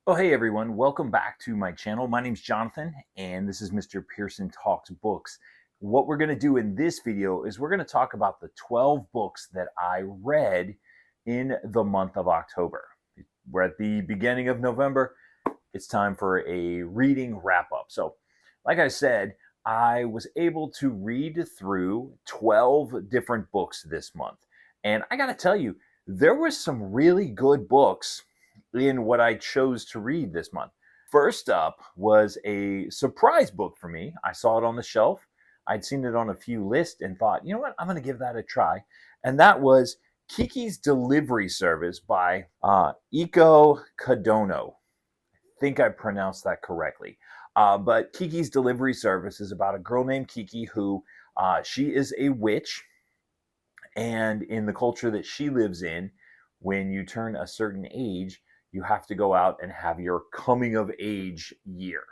Oh, hey everyone, welcome back to my channel. My name's Jonathan, and this is Mr. Pearson Talks Books. What we're going to do in this video is we're going to talk about the 12 books that I read in the month of October. We're at the beginning of November. It's time for a reading wrap up. So, like I said, I was able to read through 12 different books this month. And I got to tell you, there were some really good books in what I chose to read this month. First up was a surprise book for me. I saw it on the shelf. I'd seen it on a few lists and thought, you know what, I'm going to give that a try. And that was Kiki's Delivery Service by Eiko Kadono. I think I pronounced that correctly. But Kiki's Delivery Service is about a girl named Kiki who she is a witch. And in the culture that she lives in, when you turn a certain age, you have to go out and have your coming of age year.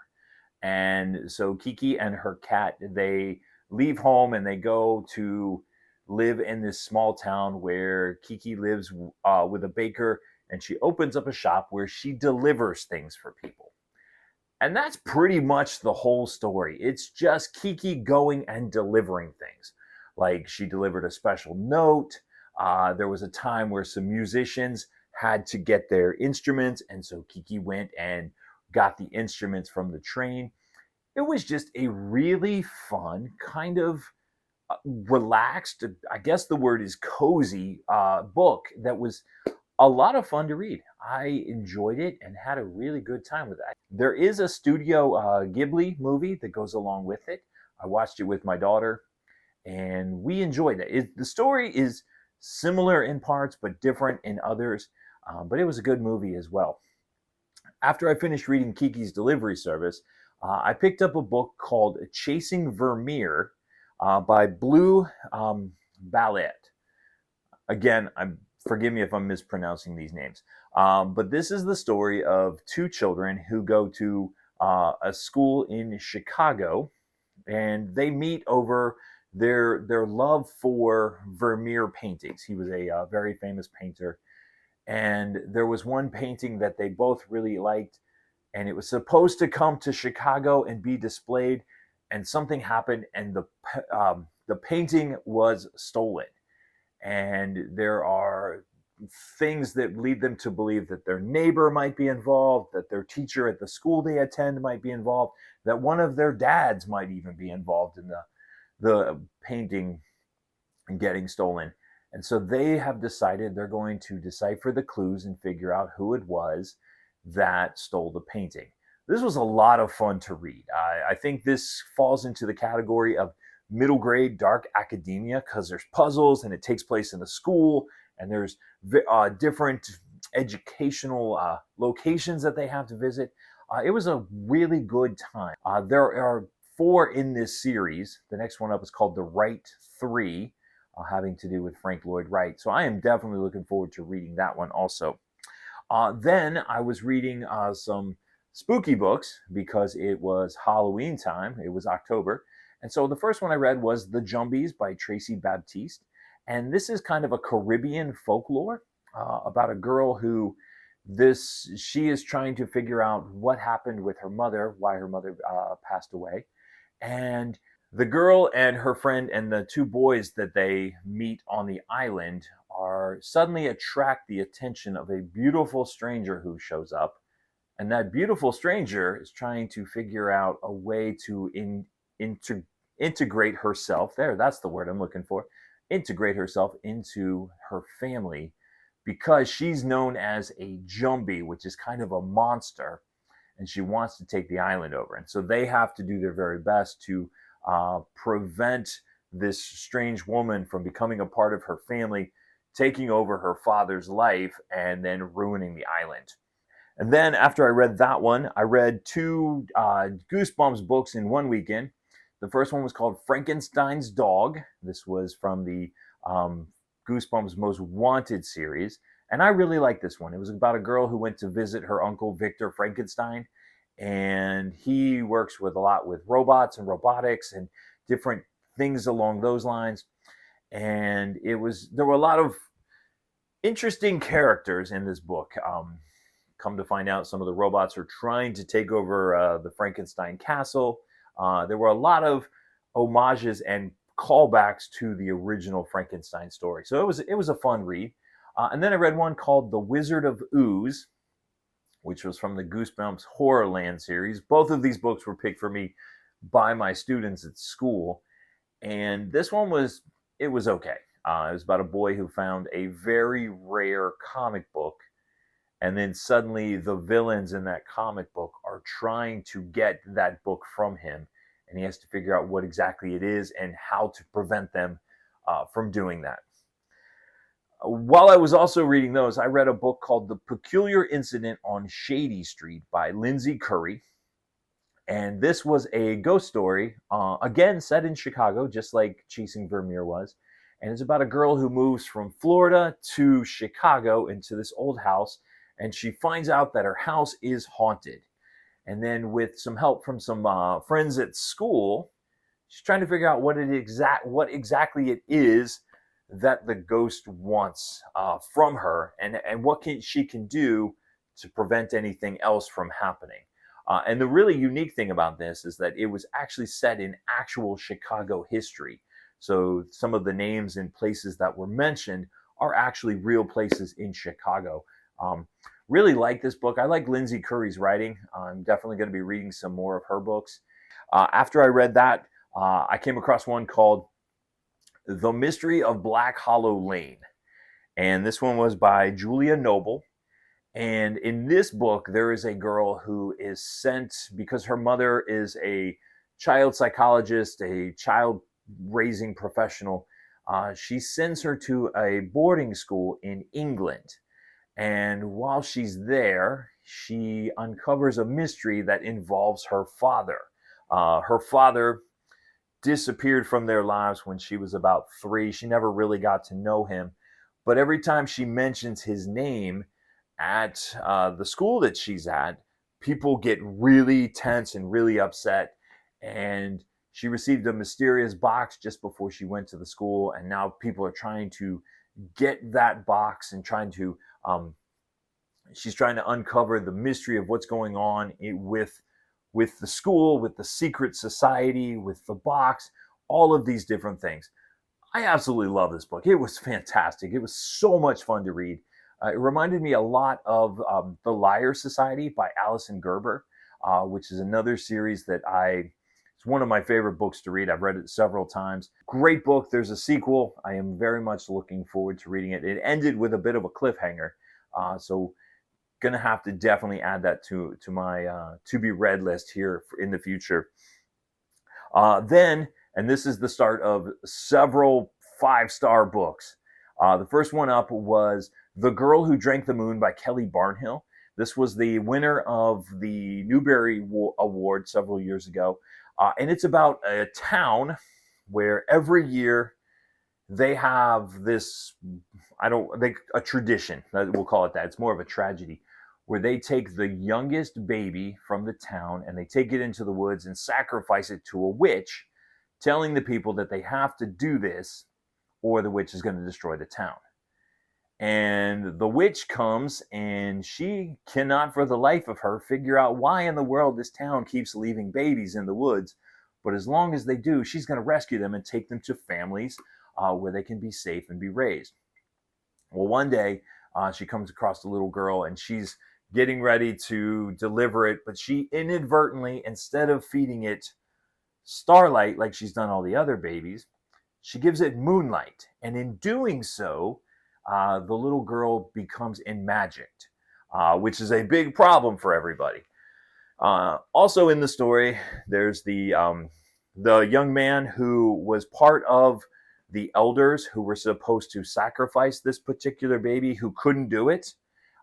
And so Kiki and her cat, they leave home and they go to live in this small town where Kiki lives with a baker, and she opens up a shop where she delivers things for people. And that's pretty much the whole story. It's just Kiki going and delivering things. Like she delivered a special note. There was a time where some musicians had to get their instruments, and so Kiki went and got the instruments from the train. It was just a really fun, kind of relaxed, I guess the word is cozy, book that was a lot of fun to read. I enjoyed it and had a really good time with it. There is a Studio Ghibli movie that goes along with it. I watched it with my daughter, and we enjoyed it. The story is similar in parts, but different in others. But it was a good movie as well. After I finished reading Kiki's Delivery Service, I picked up a book called Chasing Vermeer by Blue Balliett. Again, forgive me if I'm mispronouncing these names. But this is the story of two children who go to a school in Chicago, and they meet over their love for Vermeer paintings. He was a very famous painter, and there was one painting that they both really liked, and it was supposed to come to Chicago and be displayed, and something happened, and the painting was stolen. And there are things that lead them to believe that their neighbor might be involved, that their teacher at the school they attend might be involved, that one of their dads might even be involved in the painting and getting stolen. And so they have decided they're going to decipher the clues and figure out who it was that stole the painting. This was a lot of fun to read. I think this falls into the category of middle grade dark academia because there's puzzles and it takes place in a school, and there's different educational locations that they have to visit. It was a really good time. There are four in this series. The next one up is called The Right Three, having to do with Frank Lloyd Wright. So I am definitely looking forward to reading that one also. Then I was reading some spooky books because it was Halloween time. It was October. And so the first one I read was The Jumbies by Tracey Baptiste. And this is kind of a Caribbean folklore about a girl who she is trying to figure out what happened with her mother, why her mother passed away. And the girl and her friend and the two boys that they meet on the island are suddenly attract the attention of a beautiful stranger who shows up. And that beautiful stranger is trying to figure out a way to integrate herself. That's the word I'm looking for. Integrate herself into her family because she's known as a Jumbie, which is kind of a monster, and she wants to take the island over. And so they have to do their very best to prevent this strange woman from becoming a part of her family, taking over her father's life, and then ruining the island. And then after I read that one, I read two Goosebumps books in one weekend. The first one was called Frankenstein's Dog. This was from the Goosebumps Most Wanted series. And I really liked this one. It was about a girl who went to visit her uncle, Victor Frankenstein. And he works with a lot with robots and robotics and different things along those lines. And there were a lot of interesting characters in this book. Come to find out, some of the robots are trying to take over the Frankenstein castle. There were a lot of homages and callbacks to the original Frankenstein story. So it was a fun read. And then I read one called The Wizard of Ooze, which was from the Goosebumps Horrorland series. Both of these books were picked for me by my students at school. And this one was okay. It was about a boy who found a very rare comic book, and then suddenly the villains in that comic book are trying to get that book from him, and he has to figure out what exactly it is and how to prevent them from doing that. While I was also reading those, I read a book called The Peculiar Incident on Shady Street by Lindsay Currie. And this was a ghost story, again, set in Chicago, just like Chasing Vermeer was. And it's about a girl who moves from Florida to Chicago into this old house, and she finds out that her house is haunted. And then with some help from some friends at school, she's trying to figure out what exactly it is that the ghost wants from her, and what she can do to prevent anything else from happening. And the really unique thing about this is that it was actually set in actual Chicago history. So some of the names and places that were mentioned are actually real places in Chicago. Really like this book. I like Lindsay Currie's writing. I'm definitely going to be reading some more of her books. After I read that, I came across one called The Mystery of Black Hollow Lane. And this one was by Julia Nobel. And in this book, there is a girl who is sent, because her mother is a child psychologist, a child raising professional. She sends her to a boarding school in England. And while she's there, she uncovers a mystery that involves her father. Her father disappeared from their lives when she was about 3. She never really got to know him. But every time she mentions his name at the school that she's at, people get really tense and really upset. And she received a mysterious box just before she went to the school, and now people are trying to get that box and she's trying to uncover the mystery of what's going on with the school, with the secret society, with the box, all of these different things. I absolutely love this book. It was fantastic. It was so much fun to read. It reminded me a lot of The Liar Society by Alison Gerber, which is another series that it's one of my favorite books to read. I've read it several times. Great book. There's a sequel. I am very much looking forward to reading it. It ended with a bit of a cliffhanger. So going to have to definitely add that to my to-be-read list here in the future. Then, and this is the start of several 5-star books. The first one up was The Girl Who Drank the Moon by Kelly Barnhill. This was the winner of the Newbery Award several years ago. And it's about a town where every year they have this, a tradition, we'll call it that. It's more of a tragedy, where they take the youngest baby from the town and they take it into the woods and sacrifice it to a witch, telling the people that they have to do this or the witch is going to destroy the town. And the witch comes and she cannot for the life of her figure out why in the world this town keeps leaving babies in the woods. But as long as they do, she's going to rescue them and take them to families where they can be safe and be raised. Well, one day she comes across a little girl and she's getting ready to deliver it, but she inadvertently, instead of feeding it starlight like she's done all the other babies, she gives it moonlight. And in doing so, the little girl becomes enmagicked, which is a big problem for everybody. Also in the story, there's the young man who was part of the elders who were supposed to sacrifice this particular baby, who couldn't do it.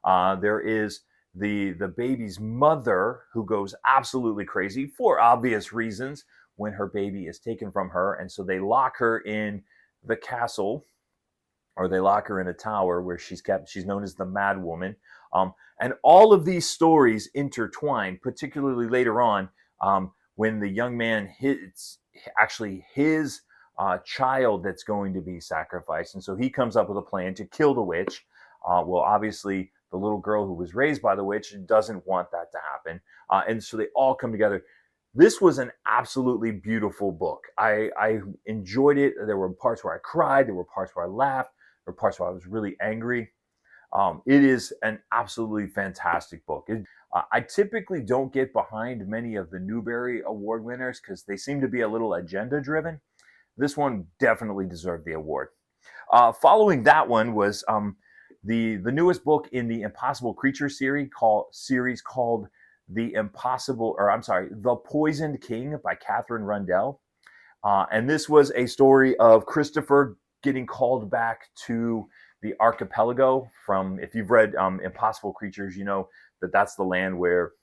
There is the baby's mother, who goes absolutely crazy for obvious reasons when her baby is taken from her. And so they lock her in the castle, or they lock her in a tower where she's kept. She's known as the Mad Woman. And all of these stories intertwine, particularly later on, when the young man hits actually his child that's going to be sacrificed. And so he comes up with a plan to kill the witch. Well, obviously, the little girl who was raised by the witch, doesn't want that to happen. And so they all come together. This was an absolutely beautiful book. I enjoyed it. There were parts where I cried. There were parts where I laughed. There were parts where I was really angry. It is an absolutely fantastic book. I typically don't get behind many of the Newbery Award winners because they seem to be a little agenda driven. This one definitely deserved the award. Following that one was the newest book in the Impossible Creatures series called The Poisoned King by Katherine Rundell. And this was a story of Christopher getting called back to the archipelago from, if you've read Impossible Creatures, you know that that's the land where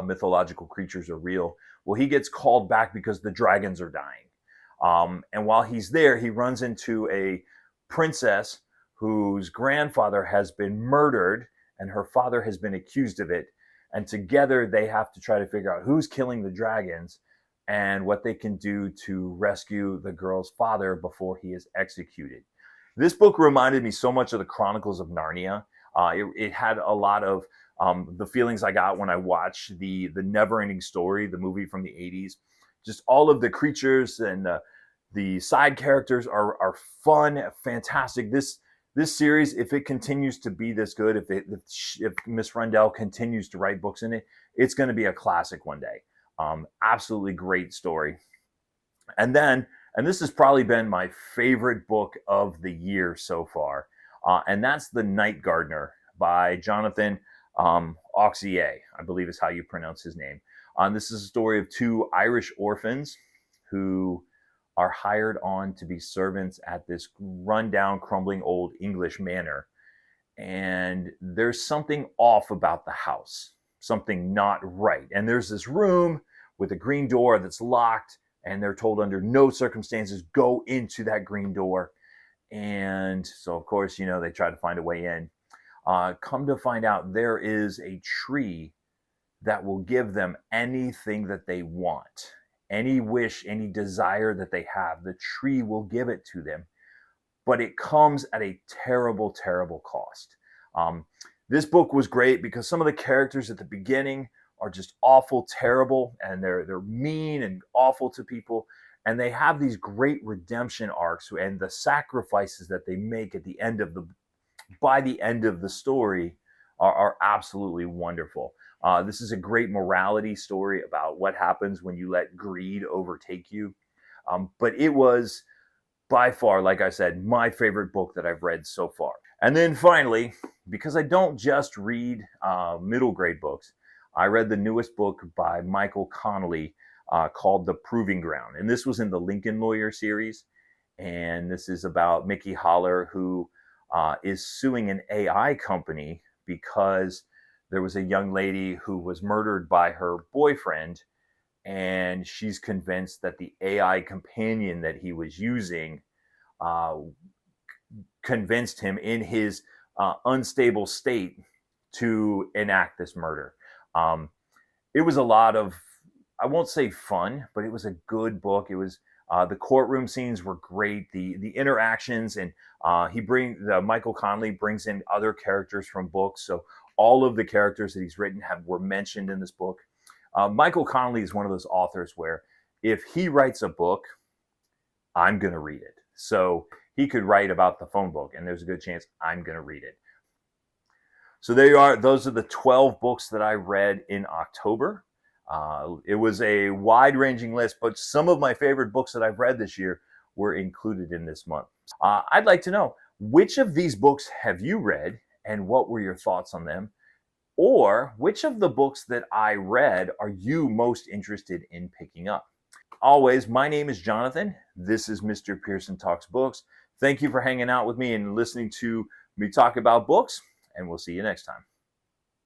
mythological creatures are real. Well, he gets called back because the dragons are dying. And while he's there, he runs into a princess whose grandfather has been murdered and her father has been accused of it. And together they have to try to figure out who's killing the dragons and what they can do to rescue the girl's father before he is executed. This book reminded me so much of the Chronicles of Narnia. It had a lot of the feelings I got when I watched the Never-Ending Story, the movie from the 80s. Just all of the creatures and the side characters are fun, fantastic. This series, if it continues to be this good, if Miss Rundell continues to write books in it, it's going to be a classic one day. Absolutely great story. And this has probably been my favorite book of the year so far, and that's The Night Gardener by Jonathan Auxier, I believe is how you pronounce his name. This is a story of two Irish orphans who are hired on to be servants at this rundown, crumbling old English manor. And there's something off about the house, something not right. And there's this room with a green door that's locked, and they're told under no circumstances go into that green door. And so, of course, you know, they try to find a way in. Come to find out, there is a tree that will give them anything that they want. Any wish, any desire that they have, the tree will give it to them. But it comes at a terrible, terrible cost. This book was great because some of the characters at the beginning are just awful, terrible, and they're mean and awful to people. And they have these great redemption arcs, and the sacrifices that they make at the end of by the end of the story are absolutely wonderful. This is a great morality story about what happens when you let greed overtake you. But it was by far, like I said, my favorite book that I've read so far. And then finally, because I don't just read middle grade books, I read the newest book by Michael Connelly called The Proving Ground. And this was in the Lincoln Lawyer series. And this is about Mickey Holler, who is suing an AI company because there was a young lady who was murdered by her boyfriend, and she's convinced that the AI companion that he was using convinced him in his unstable state to enact this murder. It was a lot of, I won't say fun, but it was a good book. It was the courtroom scenes were great. The interactions, and Michael Connelly brings in other characters from books. So all of the characters that he's written were mentioned in this book. Michael Connelly is one of those authors where if he writes a book, I'm going to read it. So he could write about the phone book, and there's a good chance I'm going to read it. So there you are. Those are the 12 books that I read in October. It was a wide-ranging list, but some of my favorite books that I've read this year were included in this month. I'd like to know, which of these books have you read, and what were your thoughts on them? Or which of the books that I read are you most interested in picking up? Always, my name is Jonathan. This is Mr. Pearson Talks Books. Thank you for hanging out with me and listening to me talk about books, and we'll see you next time.